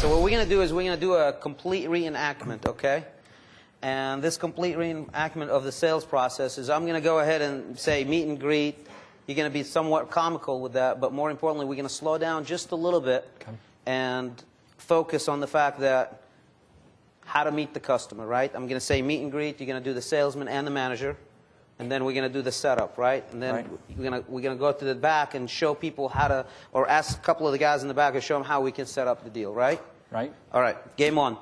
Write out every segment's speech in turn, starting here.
so what we're going to do is we're going to do a complete reenactment, okay? And this complete reenactment of the sales process is I'm going to go ahead and say meet and greet. You're going to be somewhat comical with that, but more importantly, we're going to slow down just a little bit and focus on the fact that how to meet the customer, right? I'm going to say meet and greet. You're going to do the salesman and the manager. And then we're going to do the setup, right? And then we're going to go to the back and show people how to, or ask a couple of the guys in the back to show them how we can set up the deal, right? Right. All right, game on.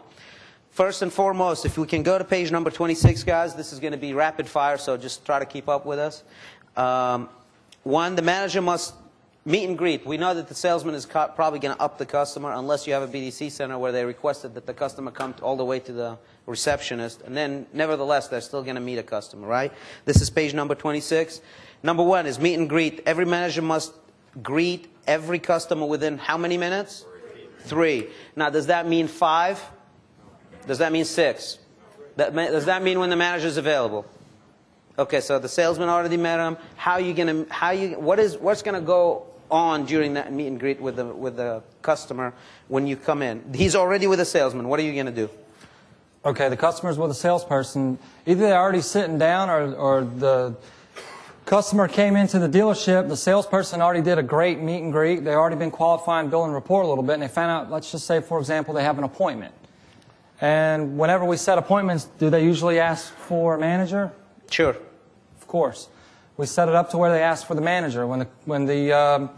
First and foremost, if we can go to page number 26, guys, this is going to be rapid fire, so just try to keep up with us. One, the manager must meet and greet. We know that the salesman is probably going to up the customer unless you have a BDC center where they requested that the customer come all the way to the receptionist, and then nevertheless they're still going to meet a customer, right? This is page number 26. Number one is meet and greet. Every manager must greet every customer within how many minutes? 3. Now, does that mean 5? Does that mean 6? Does that mean when the manager is available? Okay, so the salesman already met him. What's going to go on during that meet and greet with the customer when you come in? He's already with the salesman. What are you going to do? Okay, the customer's with a salesperson. Either they're already sitting down or the customer came into the dealership. The salesperson already did a great meet and greet. They've already been qualifying, building rapport a little bit, and they found out, let's just say, for example, they have an appointment. And whenever we set appointments, do they usually ask for a manager? Sure. Of course. We set it up to where they ask for the manager. When the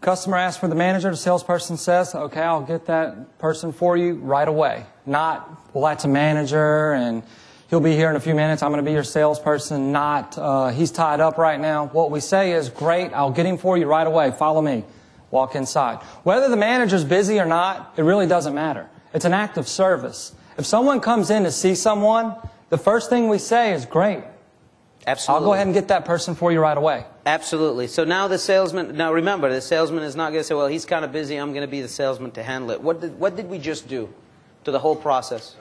customer asks for the manager, the salesperson says, okay, I'll get that person for you right away. Not, well, that's a manager and he'll be here in a few minutes. I'm going to be your salesperson. Not, he's tied up right now. What we say is, great, I'll get him for you right away. Follow me. Walk inside. Whether the manager's busy or not, it really doesn't matter. It's an act of service. If someone comes in to see someone, the first thing we say is, great. Absolutely. I'll go ahead and get that person for you right away. Absolutely. So now the salesman, now remember, the salesman is not going to say, well, he's kind of busy, I'm going to be the salesman to handle it. What did we just do to the whole process?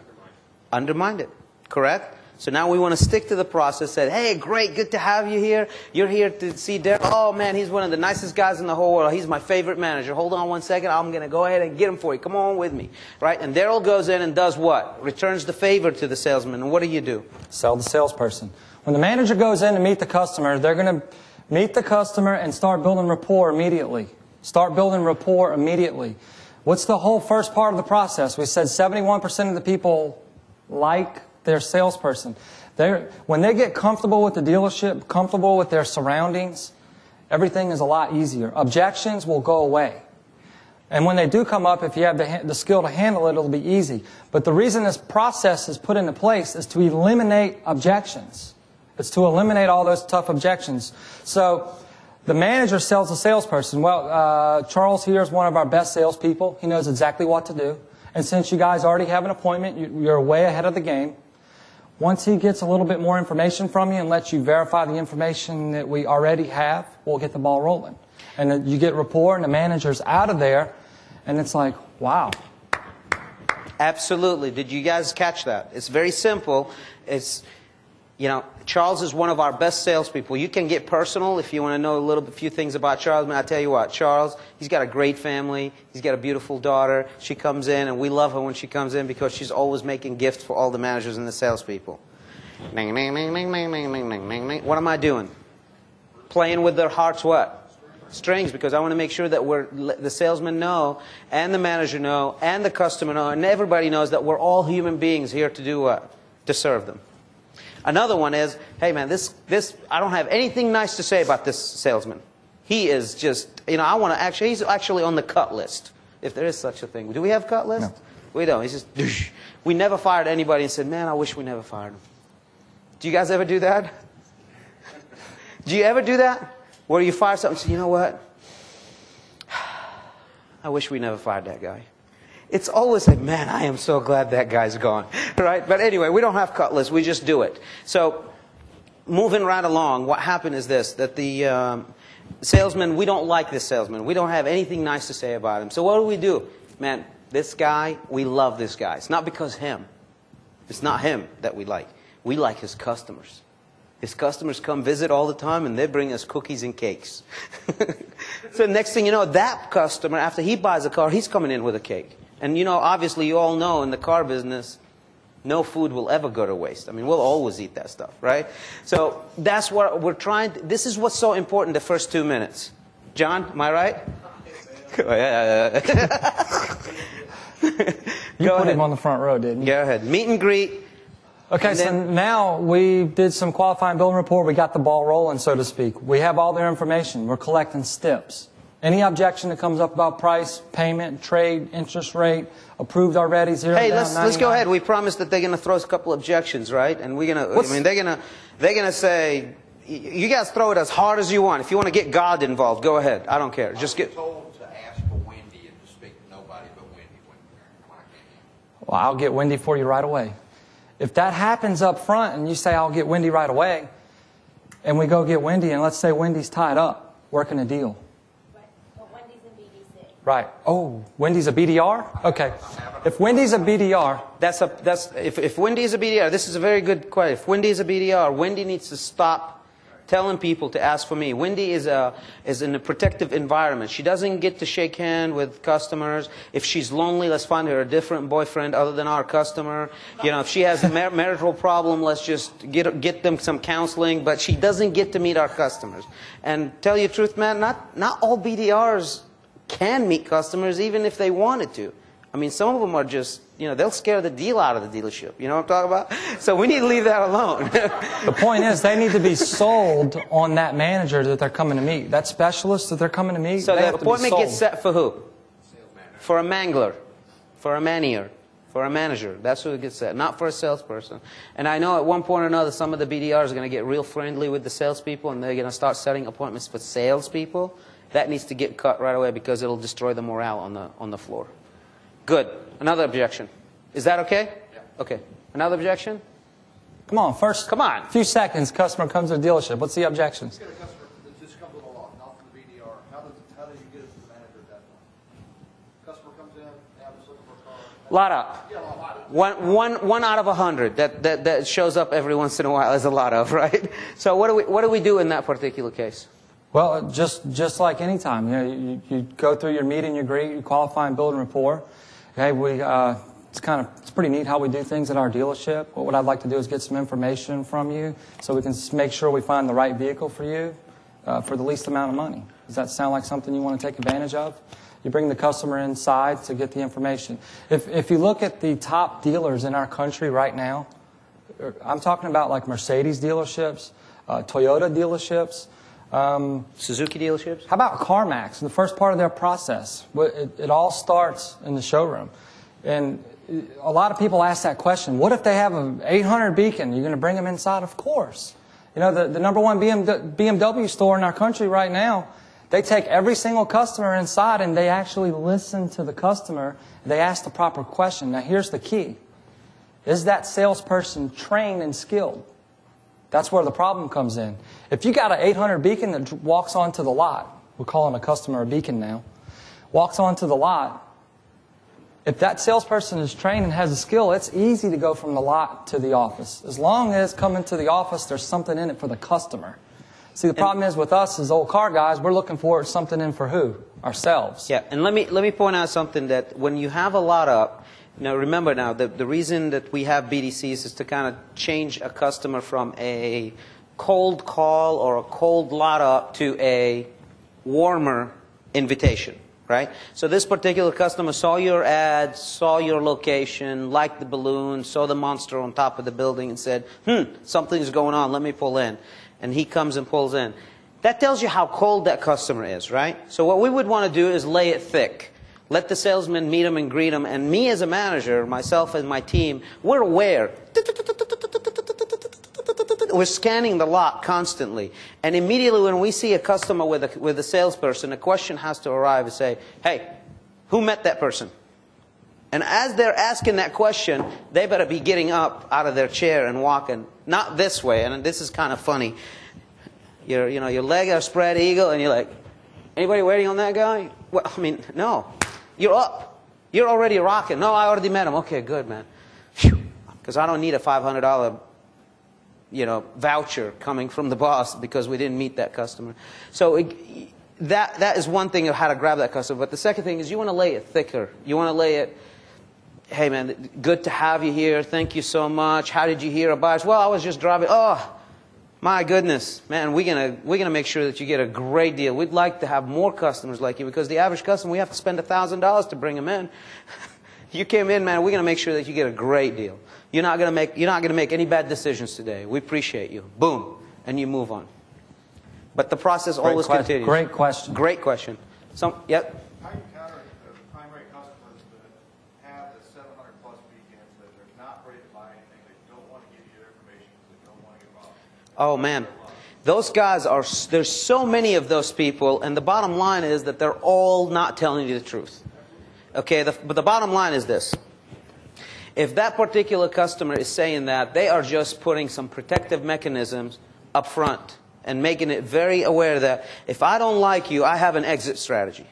Undermined it. Correct? So now we want to stick to the process, said, hey, great, good to have you here. You're here to see Derek. Oh, man, he's one of the nicest guys in the whole world. He's my favorite manager. Hold on one second. I'm going to go ahead and get him for you. Come on with me. Right? And Daryl goes in and does what? Returns the favor to the salesman. And what do you do? Sell the salesperson. When the manager goes in to meet the customer, they're going to meet the customer and start building rapport immediately. Start building rapport immediately. What's the whole first part of the process? We said 71% of the people like their salesperson. When they get comfortable with the dealership, comfortable with their surroundings, everything is a lot easier. Objections will go away. And when they do come up, if you have the skill to handle it, it'll be easy. But the reason this process is put into place is to eliminate objections. It's to eliminate all those tough objections. So the manager sells the salesperson. Well, Charles here is one of our best salespeople. He knows exactly what to do. And since you guys already have an appointment, you're way ahead of the game. Once he gets a little bit more information from you and lets you verify the information that we already have, we'll get the ball rolling. And then you get rapport and the manager's out of there, and it's like, wow. Absolutely. Did you guys catch that? It's very simple. It's, you know, Charles is one of our best salespeople. You can get personal if you want to know a few things about Charles. I tell you what, Charles, he's got a great family. He's got a beautiful daughter. She comes in, and we love her when she comes in because she's always making gifts for all the managers and the salespeople. What am I doing? Playing with their hearts what? Strings, because I want to make sure that the salesmen know, and the manager know, and the customer know, and everybody knows that we're all human beings here to do what? To serve them. Another one is, hey man, I don't have anything nice to say about this salesman. He is just, you know, he's actually on the cut list, if there is such a thing. Do we have cut list? No. We don't. He's just, we never fired anybody and said, man, I wish we never fired him. Do you guys ever do that? Do you ever do that? Where you fire something and say, you know what? I wish we never fired that guy. It's always like, man, I am so glad that guy's gone. Right? But anyway, we don't have cut lists. We just do it. So moving right along, what happened is this, that the salesman, we don't like this salesman. We don't have anything nice to say about him. So what do? Man, this guy, we love this guy. It's not because him. It's not him that we like. We like his customers. His customers come visit all the time, and they bring us cookies and cakes. So next thing you know, that customer, after he buys a car, he's coming in with a cake. And you know, obviously you all know in the car business, no food will ever go to waste. I mean, we'll always eat that stuff, right? So that's what we're trying to, this is what's so important the first 2 minutes. John, am I right? You put him on the front row, didn't you? Go ahead. Meet and greet. Okay, so now we did some qualifying building report. We got the ball rolling, so to speak. We have all their information. We're collecting steps. Any objection that comes up about price, payment, trade, interest rate, approved already, zero Hey, down, let's go ahead. We promised that they're going to throw us a couple objections, right? And we're going to, I mean, they're going to say, you guys throw it as hard as you want. If you want to get God involved, go ahead. I don't care. Just get. Told to ask for Wendy and to speak to nobody but Wendy when I came in. Well, I'll get Wendy for you right away. If that happens up front and you say, I'll get Wendy right away, and we go get Wendy, and let's say Wendy's tied up working a deal. Right. But Wendy's in BDC. Right. Oh, Wendy's a BDR? Okay. If Wendy's a BDR... If Wendy is a BDR, this is a very good question. If Wendy is a BDR, Wendy needs to stop telling people to ask for me. Wendy is in a protective environment. She doesn't get to shake hands with customers. If she's lonely, let's find her a different boyfriend other than our customer. You know, if she has a marital problem, let's just get them some counseling. But she doesn't get to meet our customers. And tell you the truth, man, not all BDRs can meet customers even if they wanted to. I mean, some of them are just, you know, they'll scare the deal out of the dealership. You know what I'm talking about? So we need to leave that alone. The point is, they need to be sold on that manager that they're coming to meet. That specialist that they're coming to meet, So they the have to be appointment sold. gets set for who? For a mangler, for a manier, for a manager. That's who it gets set, not for a salesperson. And I know at one point or another, some of the BDRs are going to get real friendly with the salespeople, and they're going to start setting appointments for salespeople. That needs to get cut right away because it'll destroy the morale on the floor. Good. Another objection. Is that okay? Yeah. Okay. Another objection? Come on, first. Come on. Few seconds, customer comes to the dealership. What's the objections? Get a customer that just comes with a lot, not from the BDR. How do you get it to the manager at that point? Customer comes in, I'm just looking for a car. Lot up. Yeah, a lot. One out of 100 that shows up every once in a while is a lot of, right? So what do we do in that particular case? Well, just like any time, you know, you go through your meet and you greet, you qualify and build rapport. Okay, it's pretty neat how we do things at our dealership. What I'd like to do is get some information from you so we can make sure we find the right vehicle for you for the least amount of money. Does that sound like something you want to take advantage of? You bring the customer inside to get the information. If you look at the top dealers in our country right now, I'm talking about like Mercedes dealerships, Toyota dealerships, Suzuki dealerships? how about CarMax, the first part of their process? It all starts in the showroom. And a lot of people ask that question, what if they have an 800 Beacon? You're going to bring them inside? Of course. You know, the number one BMW store in our country right now, they take every single customer inside and they actually listen to the customer. They ask the proper question. Now, here's the key. Is that salesperson trained and skilled? That's where the problem comes in. If you got an 800 Beacon that walks onto the lot, we're calling a customer a Beacon now, walks onto the lot, if that salesperson is trained and has a skill, it's easy to go from the lot to the office. As long as coming to the office, there's something in it for the customer. See, the problem is with us as old car guys, we're looking for something in for who? Ourselves. Yeah, and let me point out something that when you have a lot up, now remember now, the reason that we have BDCs is to kind of change a customer from a cold call or a cold lot up to a warmer invitation, right? So this particular customer saw your ad, saw your location, liked the balloon, saw the monster on top of the building and said, something's going on, let me pull in. And he comes and pulls in. That tells you how cold that customer is, right? So what we would want to do is lay it thick. Let the salesman meet him and greet him. And me as a manager, myself and my team, we're aware. We're scanning the lot constantly. And immediately when we see a customer with a salesperson, a question has to arrive and say, hey, who met that person? And as they're asking that question, they better be getting up out of their chair and walking. Not this way, and this is kind of funny. Your legs are spread eagle, and you're like, anybody waiting on that guy? Well, I mean, no. You're up. You're already rocking. No, I already met him. Okay, good, man. Because I don't need a $500 voucher coming from the boss because we didn't meet that customer. So that is one thing of how to grab that customer. But the second thing is you want to lay it thicker. You want to lay it hey man, good to have you here. Thank you so much. How did you hear about us? Well, I was just driving. Oh, my goodness, man, we're gonna make sure that you get a great deal. We'd like to have more customers like you, because the average customer, we have to spend $1,000 to bring them in. You came in, man, we're gonna make sure that you get a great deal. You're not gonna make any bad decisions today. We appreciate you. Boom, and you move on. But the process always continues. Great question. Great question. Yep. How do you counter the primary customers that have the 700 plus weekends that they're not ready to buy anything, they don't want to give you their information because they don't want to get involved? Oh man, those guys are, there's so many of those people, and the bottom line is that they're all not telling you the truth. Okay, but the bottom line is this. If that particular customer is saying that, they are just putting some protective mechanisms up front and making it very aware that if I don't like you, I have an exit strategy.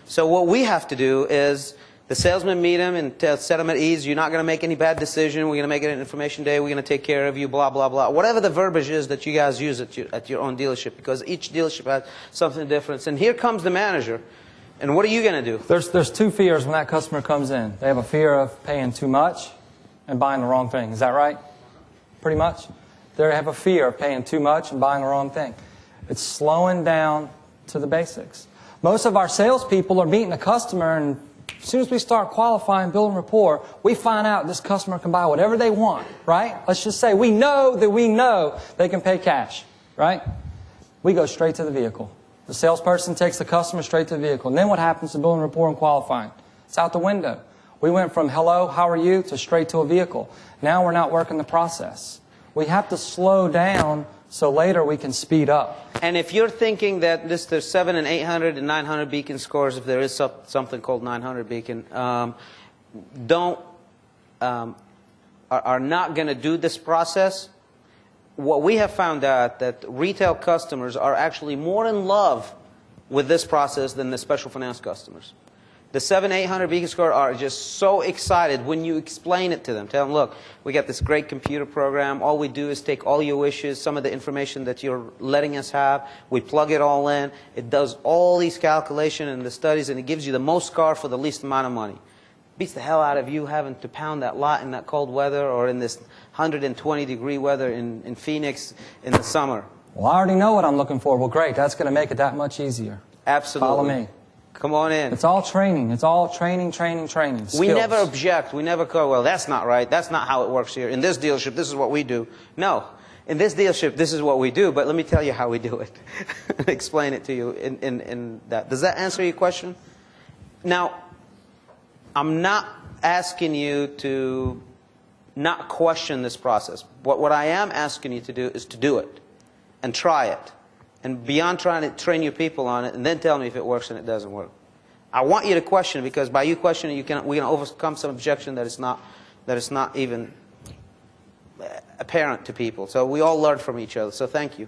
So what we have to do is the salesman meet him and set him at ease. You're not going to make any bad decision. We're going to make it an information day. We're going to take care of you, blah, blah, blah. Whatever the verbiage is that you guys use at your own dealership, because each dealership has something different. And here comes the manager. And what are you going to do? There's two fears when that customer comes in. They have a fear of paying too much and buying the wrong thing. Is that right? Pretty much. They have a fear of paying too much and buying the wrong thing. It's slowing down to the basics. Most of our salespeople are meeting a customer, and as soon as we start qualifying, building rapport, we find out this customer can buy whatever they want, right? Let's just say we know they can pay cash, right? We go straight to the vehicle. The salesperson takes the customer straight to the vehicle. And then what happens to building rapport and qualifying? It's out the window. We went from hello, how are you, to straight to a vehicle. Now we're not working the process. We have to slow down so later we can speed up. And if you're thinking that there's 700 and 800 and 900 beacon scores, if there is something called 900 beacon, are not going to do this process, what we have found out that retail customers are actually more in love with this process than the special finance customers. The 700-800 beacon score are just so excited when you explain it to them. Tell them, look, we got this great computer program. All we do is take all your wishes, some of the information that you're letting us have. We plug it all in. It does all these calculations and the studies, and it gives you the most car for the least amount of money. Beats the hell out of you having to pound that lot in that cold weather or in this 120-degree weather in Phoenix in the summer. Well, I already know what I'm looking for. Well, great. That's going to make it that much easier. Absolutely. Follow me. Come on in. It's all training. It's all training. Skills. We never object. We never go, well, that's not right. That's not how it works here. In this dealership, this is what we do. No. In this dealership, this is what we do, but let me tell you how we do it. Explain it to you in that. Does that answer your question? Now, I'm not asking you to not question this process. What I am asking you to do is to do it and try it. And beyond trying to train your people on it and then tell me if it works and it doesn't work. I want you to question it, because by you questioning we can overcome some objection that it's not even apparent to people. So we all learn from each other. So thank you.